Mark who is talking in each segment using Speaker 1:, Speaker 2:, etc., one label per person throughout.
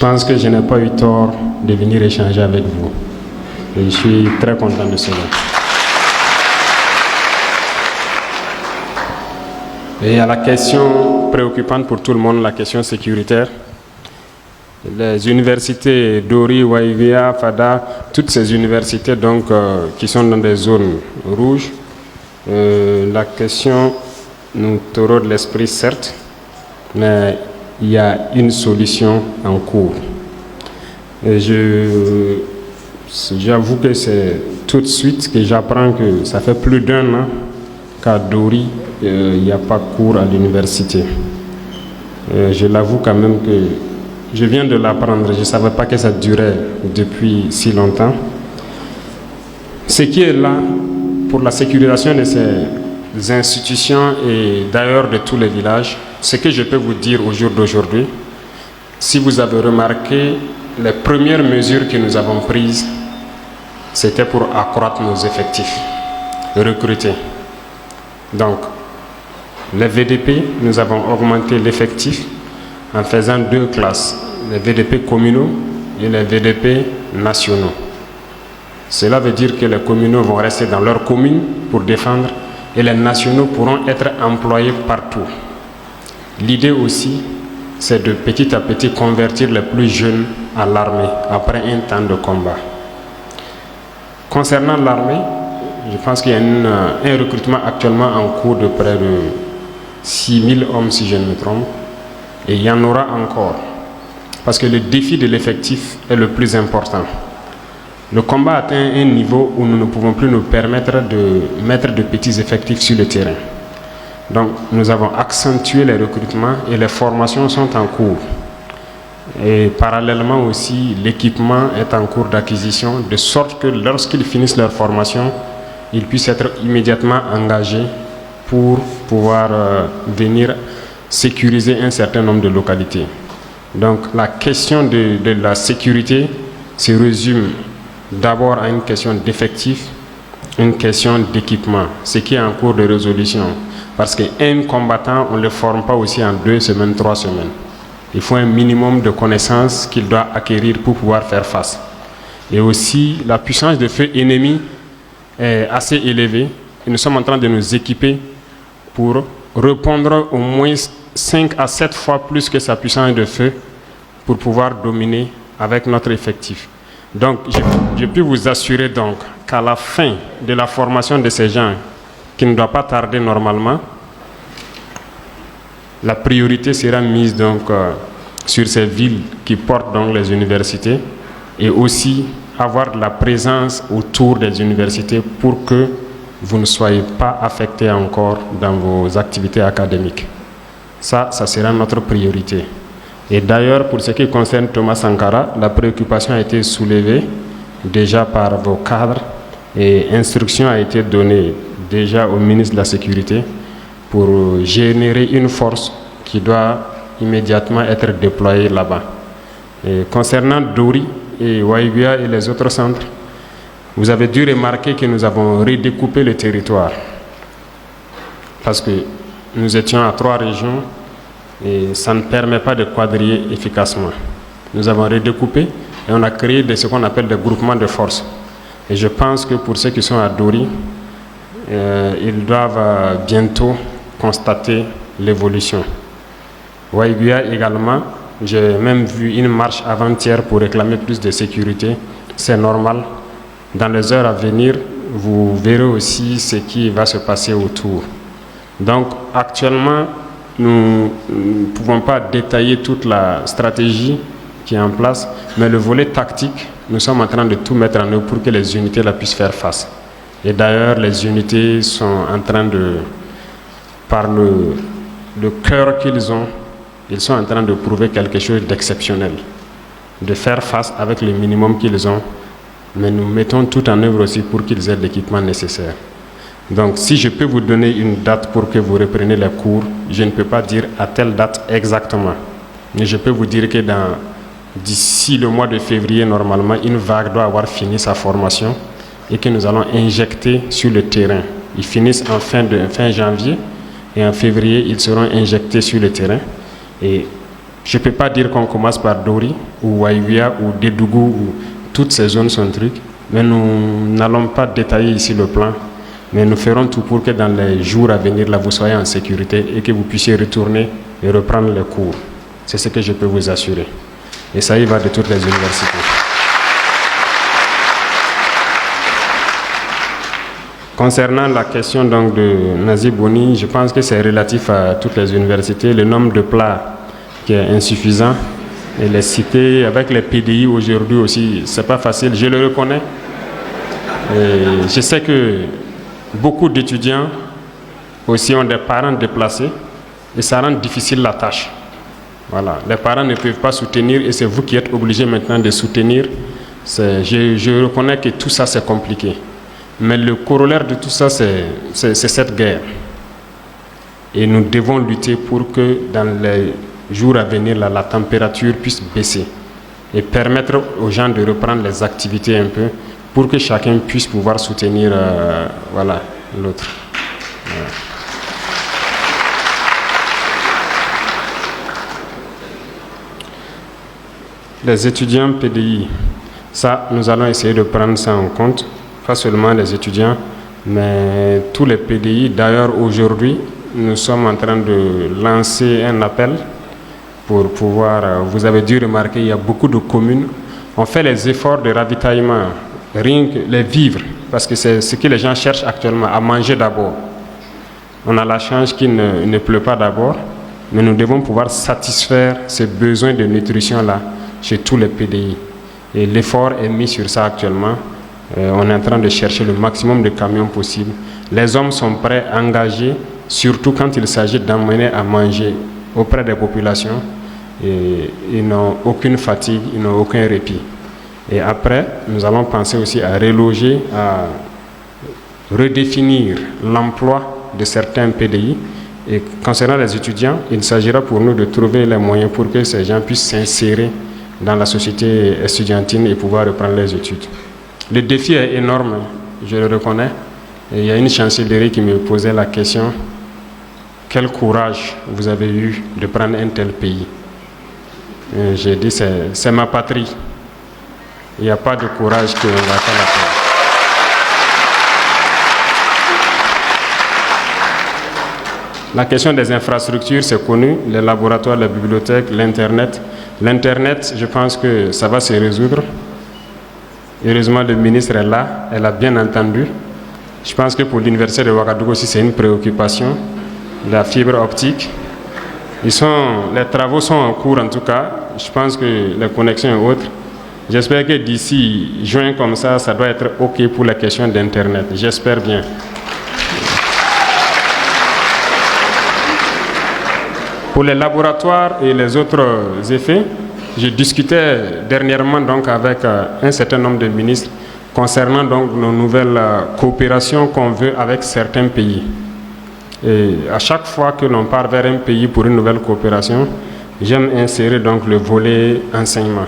Speaker 1: pense que je n'ai pas eu tort de venir échanger avec vous. Et je suis très content de cela. Et à la question préoccupante pour tout le monde, la question sécuritaire, les universités Dori, Waivia, Fada, toutes ces universités donc, qui sont dans des zones rouges, la question nous taraude l'esprit certes, mais il y a une solution en cours. Et j'avoue que c'est tout de suite que j'apprends que ça fait plus d'1 an qu'à Dori, il n'y a pas cours à l'université. Je l'avoue quand même que je viens de l'apprendre, je ne savais pas que ça durait depuis si longtemps. Ce qui est là pour la sécurisation de ces institutions et d'ailleurs de tous les villages, ce que je peux vous dire au jour d'aujourd'hui, si vous avez remarqué, les premières mesures que nous avons prises, c'était pour accroître nos effectifs, recruter. Donc, les VDP, nous avons augmenté l'effectif en faisant 2 classes, les VDP communaux et les VDP nationaux. Cela veut dire que les communaux vont rester dans leur commune pour défendre et les nationaux pourront être employés partout. L'idée aussi, c'est de petit à petit convertir les plus jeunes à l'armée après un temps de combat. Concernant l'armée, je pense qu'il y a un recrutement actuellement en cours de près de 6000 hommes si je ne me trompe, et il y en aura encore, parce que le défi de l'effectif est le plus important. Le combat atteint un niveau où nous ne pouvons plus nous permettre de mettre de petits effectifs sur le terrain. Donc nous avons accentué les recrutements et les formations sont en cours. Et parallèlement aussi, l'équipement est en cours d'acquisition, de sorte que lorsqu'ils finissent leur formation, ils puissent être immédiatement engagés pour pouvoir venir sécuriser un certain nombre de localités. Donc la question de la sécurité se résume d'abord à une question d'effectif, une question d'équipement, ce qui est en cours de résolution. Parce qu'un combattant, on ne le forme pas aussi en 2 semaines, 3 semaines. Il faut un minimum de connaissances qu'il doit acquérir pour pouvoir faire face. Et aussi, la puissance de feu ennemi est assez élevée. Et nous sommes en train de nous équiper pour répondre au moins 5 à 7 fois plus que sa puissance de feu pour pouvoir dominer avec notre effectif. Donc, je peux vous assurer donc qu'à la fin de la formation de ces gens, qui ne doit pas tarder normalement, la priorité sera mise donc sur ces villes qui portent donc les universités et aussi avoir de la présence autour des universités pour que vous ne soyez pas affectés encore dans vos activités académiques. Ça sera notre priorité. Et d'ailleurs, pour ce qui concerne Thomas Sankara, la préoccupation a été soulevée déjà par vos cadres et instruction a été donnée déjà au ministre de la Sécurité pour générer une force qui doit immédiatement être déployée là-bas. Et concernant Dori et Waibia et les autres centres, vous avez dû remarquer que nous avons redécoupé le territoire parce que nous étions à 3 régions et ça ne permet pas de quadriller efficacement. Nous avons redécoupé et on a créé ce qu'on appelle des groupements de forces. Et je pense que pour ceux qui sont à Dori, ils doivent bientôt constater l'évolution. Waibia également, j'ai même vu une marche avant-hier pour réclamer plus de sécurité. C'est normal. Dans les heures à venir, vous verrez aussi ce qui va se passer autour. Donc actuellement, nous ne pouvons pas détailler toute la stratégie qui est en place, mais le volet tactique, nous sommes en train de tout mettre en œuvre pour que les unités la puissent faire face. Et d'ailleurs, les unités sont en train de, par le cœur qu'ils ont, ils sont en train de prouver quelque chose d'exceptionnel, de faire face avec le minimum qu'ils ont, mais nous mettons tout en œuvre aussi pour qu'ils aient l'équipement nécessaire. Donc, si je peux vous donner une date pour que vous repreniez les cours, je ne peux pas dire à telle date exactement, mais je peux vous dire que d'ici le mois de février, normalement, une vague doit avoir fini sa formation et que nous allons injecter sur le terrain. Ils finissent en fin janvier et en février, ils seront injectés sur le terrain. Et Je ne peux pas dire qu'on commence par Dori ou Waïwia ou Dédougou, ou toutes ces zones sont trucs, mais nous n'allons pas détailler ici le plan, mais nous ferons tout pour que dans les jours à venir, là, vous soyez en sécurité et que vous puissiez retourner et reprendre les cours. C'est ce que je peux vous assurer. Et ça y va de toutes les universités. Concernant la question donc de Nazi Boni, je pense que c'est relatif à toutes les universités. Le nombre de plats qui est insuffisant et les cités avec les PDI aujourd'hui aussi, c'est pas facile, je le reconnais. Et je sais que beaucoup d'étudiants aussi ont des parents déplacés et ça rend difficile la tâche. Voilà, les parents ne peuvent pas soutenir et c'est vous qui êtes obligés maintenant de soutenir. Je reconnais que tout ça c'est compliqué. Mais le corollaire de tout ça, c'est cette guerre. Et nous devons lutter pour que dans les jours à venir, là, la température puisse baisser et permettre aux gens de reprendre les activités un peu pour que chacun puisse pouvoir soutenir voilà, l'autre. Voilà. Les étudiants PDI, ça, nous allons essayer de prendre ça en compte. Pas seulement les étudiants, mais tous les PDI. D'ailleurs, aujourd'hui, nous sommes en train de lancer un appel pour pouvoir... Vous avez dû remarquer, il y a beaucoup de communes. On fait les efforts de ravitaillement, rien que les vivres, parce que c'est ce que les gens cherchent actuellement, à manger d'abord. On a la chance qu'il ne pleut pas d'abord, mais nous devons pouvoir satisfaire ces besoins de nutrition-là chez tous les PDI. Et l'effort est mis sur ça actuellement. On est en train de chercher le maximum de camions possible. Les hommes sont prêts, engagés, surtout quand il s'agit d'emmener à manger auprès des populations. Et ils n'ont aucune fatigue, ils n'ont aucun répit. Et après, nous allons penser aussi à reloger, à redéfinir l'emploi de certains PDI. Et concernant les étudiants, il s'agira pour nous de trouver les moyens pour que ces gens puissent s'insérer dans la société estudiantine et pouvoir reprendre les études. Le défi est énorme, je le reconnais. Et il y a une chancellerie qui me posait la question, quel courage vous avez eu de prendre un tel pays? J'ai dit, c'est ma patrie. Il n'y a pas de courage qui ne va pas la peine. La question des infrastructures, c'est connu, les laboratoires, les bibliothèques, l'Internet. L'Internet, je pense que ça va se résoudre. Heureusement, le ministre est là, elle a bien entendu. Je pense que pour l'université de Ouagadougou aussi, c'est une préoccupation. La fibre optique. Les travaux sont en cours en tout cas. Je pense que les connexions et autres. J'espère que d'ici juin comme ça doit être OK pour la question d'Internet. J'espère bien. Pour les laboratoires et les autres effets, je discutais dernièrement donc avec un certain nombre de ministres concernant donc nos nouvelles coopérations qu'on veut avec certains pays. Et à chaque fois que l'on part vers un pays pour une nouvelle coopération, j'aime insérer donc le volet enseignement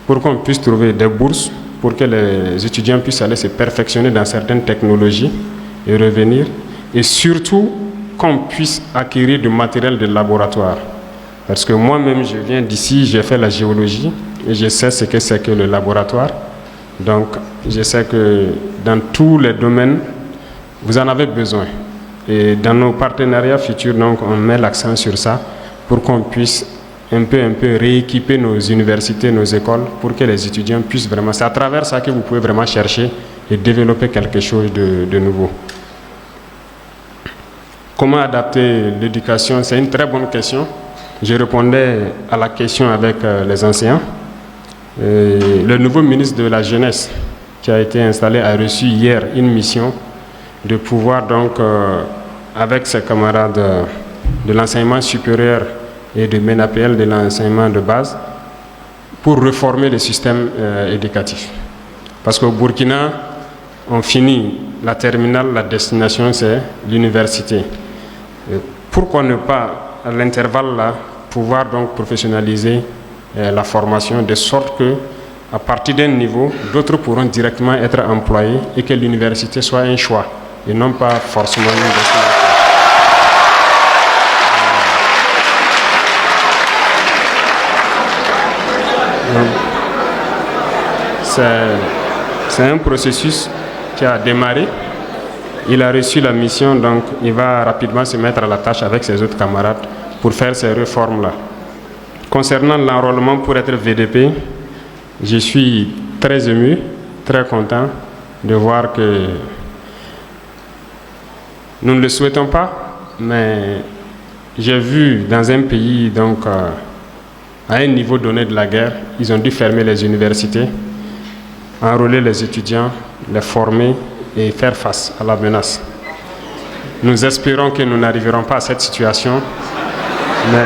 Speaker 1: pour qu'on puisse trouver des bourses pour que les étudiants puissent aller se perfectionner dans certaines technologies et revenir, et surtout qu'on puisse acquérir du matériel de laboratoire. Parce que moi-même, je viens d'ici, j'ai fait la géologie et je sais ce que c'est que le laboratoire. Donc, je sais que dans tous les domaines, vous en avez besoin. Et dans nos partenariats futurs, donc, on met l'accent sur ça pour qu'on puisse un peu rééquiper nos universités, nos écoles, pour que les étudiants puissent vraiment... C'est à travers ça que vous pouvez vraiment chercher et développer quelque chose de nouveau. Comment adapter l'éducation? C'est une très bonne question. Je répondais à la question avec les enseignants. Le nouveau ministre de la Jeunesse qui a été installé a reçu hier une mission de pouvoir donc, avec ses camarades de l'enseignement supérieur et de MENAPL, de l'enseignement de base, pour réformer le système éducatif. Parce qu'au Burkina, on finit la terminale, la destination c'est l'université. Pourquoi ne pas à l'intervalle là, pouvoir donc professionnaliser la formation de sorte que, à partir d'un niveau, d'autres pourront directement être employés et que l'université soit un choix et non pas forcément une destination. Donc, c'est un processus qui a démarré. Il a reçu la mission, donc il va rapidement se mettre à la tâche avec ses autres camarades pour faire ces réformes-là. Concernant l'enrôlement pour être VDP, je suis très ému, très content de voir que nous ne le souhaitons pas, mais j'ai vu dans un pays, donc à un niveau donné de la guerre, ils ont dû fermer les universités, enrôler les étudiants, les former et faire face à la menace. Nous espérons que nous n'arriverons pas à cette situation, mais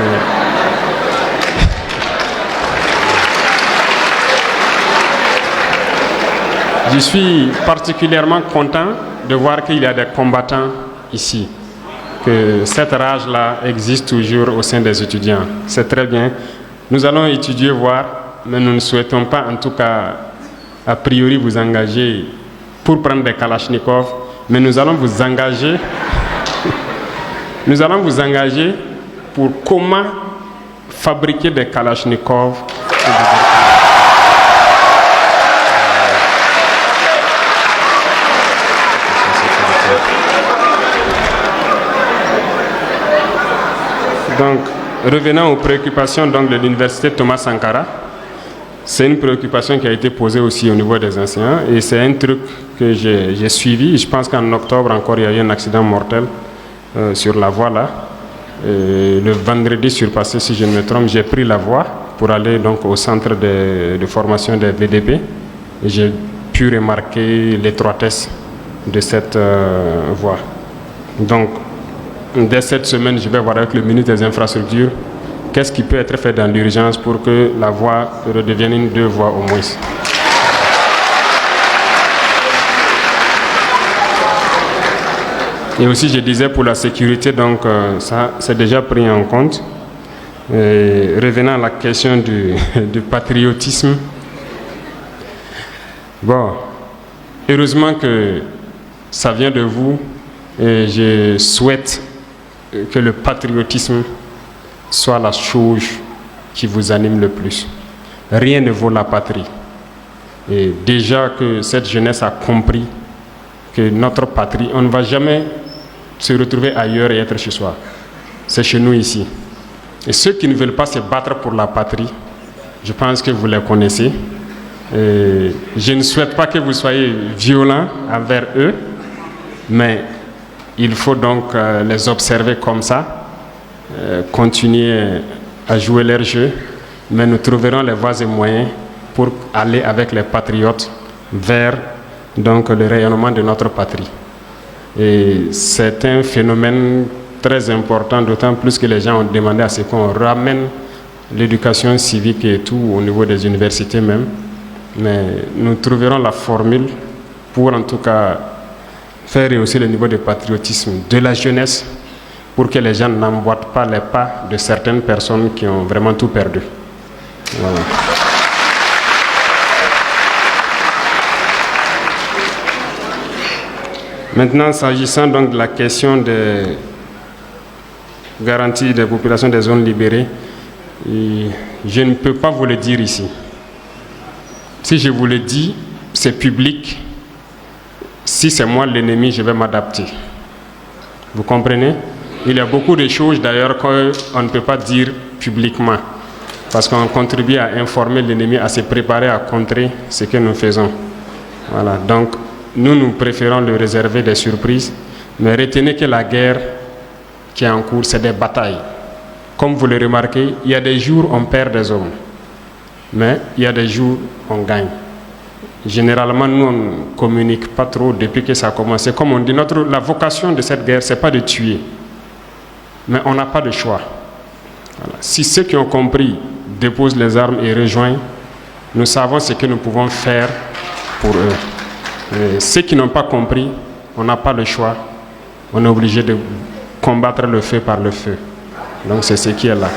Speaker 1: je suis particulièrement content de voir qu'il y a des combattants ici, que cette rage-là existe toujours au sein des étudiants. C'est très bien. Nous allons étudier, voir, mais nous ne souhaitons pas, en tout cas, a priori, vous engager pour prendre des kalachnikovs, mais nous allons vous engager, nous allons vous engager pour comment fabriquer des kalachnikovs. Donc, revenant aux préoccupations donc, de l'université Thomas Sankara, c'est une préoccupation qui a été posée aussi au niveau des enseignants et c'est un truc que j'ai suivi. Je pense qu'en octobre encore, il y a eu un accident mortel sur la voie là. Le vendredi surpassé, si je ne me trompe, j'ai pris la voie pour aller donc, au centre de formation des VDP et j'ai pu remarquer l'étroitesse de cette voie. Donc, dès cette semaine, je vais voir avec le ministre des Infrastructures qu'est-ce qui peut être fait dans l'urgence pour que la voie redevienne une 2 voies au moins. Et aussi, je disais pour la sécurité, donc ça, c'est déjà pris en compte. Et revenant à la question du patriotisme, bon, heureusement que ça vient de vous et je souhaite que le patriotisme soit la chose qui vous anime le plus. Rien ne vaut la patrie. Et déjà que cette jeunesse a compris que notre patrie, on ne va jamais se retrouver ailleurs et être chez soi. C'est chez nous ici. Et ceux qui ne veulent pas se battre pour la patrie, je pense que vous les connaissez. Et je ne souhaite pas que vous soyez violents envers eux, mais il faut donc les observer comme ça. Continuer à jouer leur jeu, mais nous trouverons les voies et moyens pour aller avec les patriotes vers donc, le rayonnement de notre patrie. Et c'est un phénomène très important, d'autant plus que les gens ont demandé à ce qu'on ramène l'éducation civique et tout au niveau des universités même. Mais nous trouverons la formule pour en tout cas faire rehausser le niveau de patriotisme de la jeunesse, pour que les gens n'emboîtent pas les pas de certaines personnes qui ont vraiment tout perdu. Voilà. Maintenant, s'agissant donc de la question des garanties des populations des zones libérées, je ne peux pas vous le dire ici. Si je vous le dis, c'est public. Si c'est moi l'ennemi, je vais m'adapter. Vous comprenez ? Il y a beaucoup de choses d'ailleurs qu'on ne peut pas dire publiquement parce qu'on contribue à informer l'ennemi, à se préparer à contrer ce que nous faisons. Voilà. Donc, nous préférons le réserver des surprises, mais retenez que la guerre qui est en cours, c'est des batailles. Comme vous le remarquez, il y a des jours où on perd des hommes, mais il y a des jours où on gagne. Généralement, nous, on ne communique pas trop depuis que ça a commencé. Comme on dit, la vocation de cette guerre, ce n'est pas de tuer. Mais on n'a pas de choix. Voilà. Si ceux qui ont compris déposent les armes et rejoignent, nous savons ce que nous pouvons faire pour eux. Et ceux qui n'ont pas compris, on n'a pas le choix. On est obligé de combattre le feu par le feu. Donc c'est ce qui est là.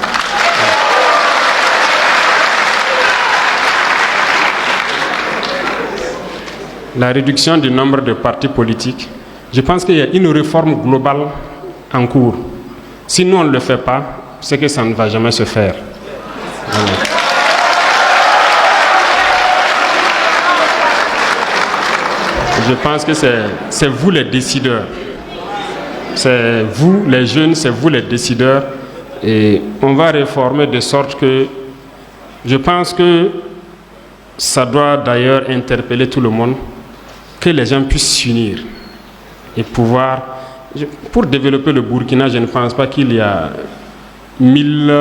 Speaker 1: La réduction du nombre de partis politiques, je pense qu'il y a une réforme globale en cours. Si nous, on ne le fait pas, c'est que ça ne va jamais se faire. Voilà. je pense que c'est vous les décideurs. C'est vous les jeunes, c'est vous les décideurs. Et on va réformer de sorte que je pense que ça doit d'ailleurs interpeller tout le monde, que les gens puissent s'unir et pouvoir... Pour développer le Burkina, je ne pense pas qu'il y a 1000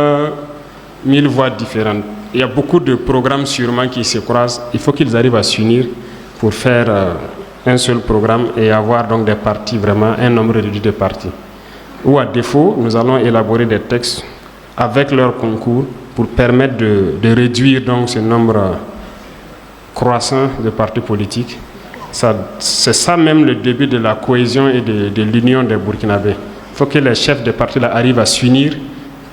Speaker 1: voies différentes. Il y a beaucoup de programmes sûrement qui se croisent. Il faut qu'ils arrivent à s'unir pour faire un seul programme et avoir donc des partis, vraiment un nombre réduit de partis. Ou à défaut, nous allons élaborer des textes avec leur concours pour permettre de réduire donc ce nombre croissant de partis politiques. C'est ça même le début de la cohésion et de l'union des Burkinabés. Il faut que les chefs de partis là arrivent à s'unir,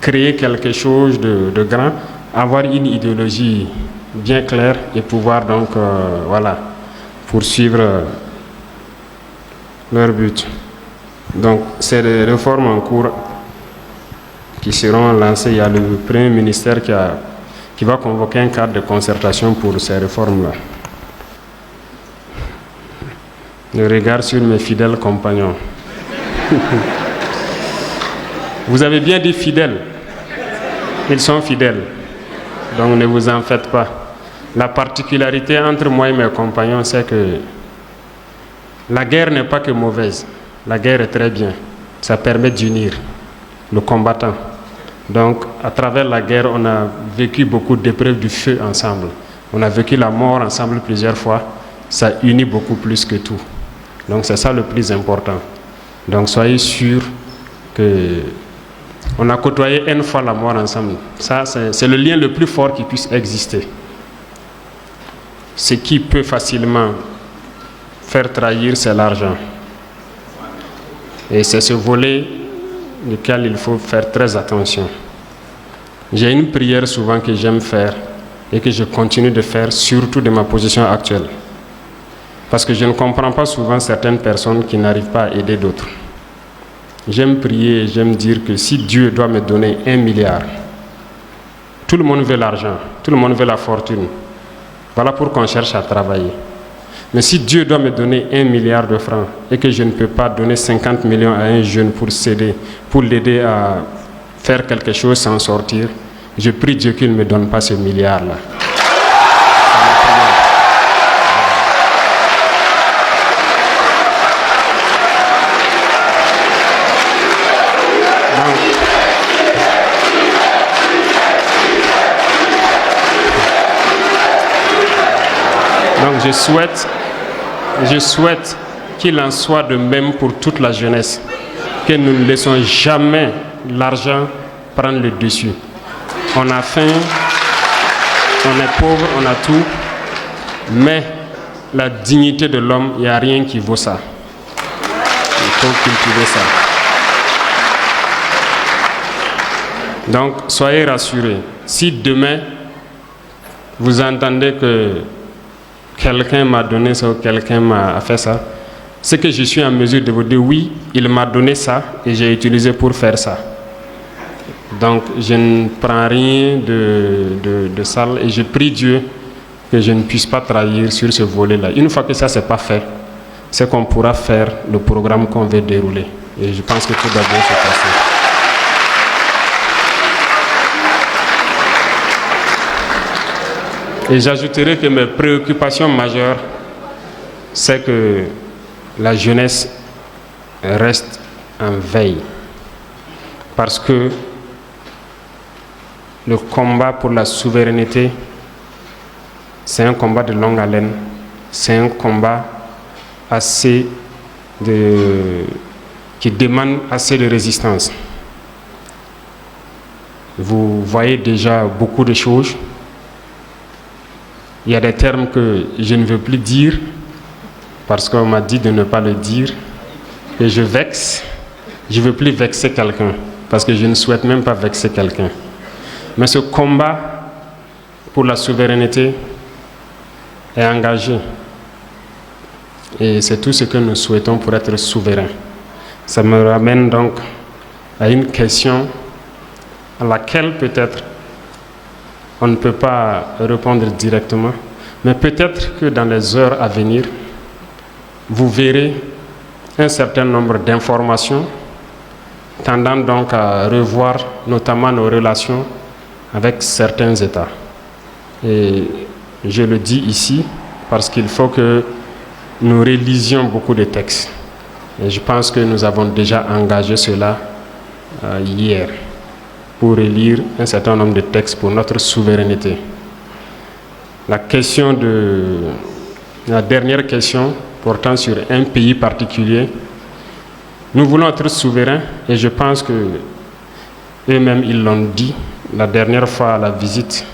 Speaker 1: créer quelque chose de grand, avoir une idéologie bien claire et pouvoir donc poursuivre leur but. Donc c'est des réformes en cours qui seront lancées. Il y a le Premier ministère qui va convoquer un cadre de concertation pour ces réformes-là. Le regard sur mes fidèles compagnons. Vous avez bien dit fidèles. Ils sont fidèles. Donc ne vous en faites pas. La particularité entre moi et mes compagnons, c'est que la guerre n'est pas que mauvaise. La guerre est très bien. Ça permet d'unir le combattant. Donc, à travers la guerre, on a vécu beaucoup d'épreuves du feu ensemble. On a vécu la mort ensemble plusieurs fois. Ça unit beaucoup plus que tout. Donc, c'est ça le plus important. Donc, soyez sûrs que on a côtoyé une fois la mort ensemble. Ça, c'est le lien le plus fort qui puisse exister. Ce qui peut facilement faire trahir, c'est l'argent. Et c'est ce volet duquel il faut faire très attention. J'ai une prière souvent que j'aime faire et que je continue de faire, surtout de ma position actuelle. Parce que je ne comprends pas souvent certaines personnes qui n'arrivent pas à aider d'autres. J'aime prier et j'aime dire que si Dieu doit me donner 1 milliard, tout le monde veut l'argent, tout le monde veut la fortune. Voilà pourquoi on cherche à travailler. Mais si Dieu doit me donner 1 milliard de francs et que je ne peux pas donner 50 millions à un jeune pour l'aider à faire quelque chose sans sortir, je prie Dieu qu'il ne me donne pas ce milliard-là. Donc je souhaite qu'il en soit de même pour toute la jeunesse, que nous ne laissons jamais l'argent prendre le dessus. On a faim, on est pauvre, on a tout, mais la dignité de l'homme, il n'y a rien qui vaut ça. Il faut cultiver ça. Donc, soyez rassurés. Si demain, vous entendez que quelqu'un m'a donné ça ou quelqu'un m'a fait ça, c'est que je suis en mesure de vous dire oui, il m'a donné ça et j'ai utilisé pour faire ça. Donc je ne prends rien de sale et je prie Dieu que je ne puisse pas trahir sur ce volet-là. Une fois que ça c'est pas fait, c'est qu'on pourra faire le programme qu'on veut dérouler. Et je pense que tout doit bien se passer. Et j'ajouterai que mes préoccupations majeures, c'est que la jeunesse reste en veille. Parce que le combat pour la souveraineté, c'est un combat de longue haleine. C'est un combat qui demande assez de résistance. Vous voyez déjà beaucoup de choses. Il y a des termes que je ne veux plus dire parce qu'on m'a dit de ne pas le dire. Et je vexe. Je ne veux plus vexer quelqu'un parce que je ne souhaite même pas vexer quelqu'un. Mais ce combat pour la souveraineté est engagé. Et c'est tout ce que nous souhaitons pour être souverains. Ça me ramène donc à une question à laquelle peut-être on ne peut pas répondre directement, mais peut-être que dans les heures à venir, vous verrez un certain nombre d'informations tendant donc à revoir notamment nos relations avec certains États. Et je le dis ici parce qu'il faut que nous relisions beaucoup de textes. Et je pense que nous avons déjà engagé cela hier pour relire un certain nombre de textes pour notre souveraineté. La dernière question portant sur un pays particulier, nous voulons être souverains et je pense que eux-mêmes ils l'ont dit la dernière fois à la visite.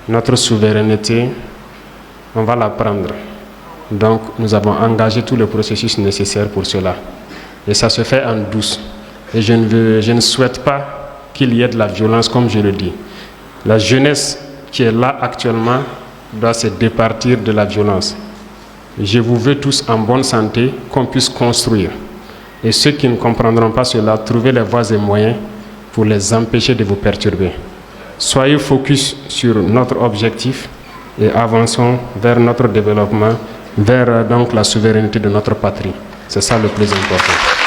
Speaker 1: Notre souveraineté, on va la prendre. Donc nous avons engagé tout le processus nécessaire pour cela. Et ça se fait en douce. Et je ne souhaite pas qu'il y ait de la violence comme je le dis. La jeunesse qui est là actuellement doit se départir de la violence. Je vous veux tous en bonne santé, qu'on puisse construire. Et ceux qui ne comprendront pas cela, trouvez les voies et moyens pour les empêcher de vous perturber. Soyez focus sur notre objectif et avançons vers notre développement, vers donc la souveraineté de notre patrie. C'est ça le plus important.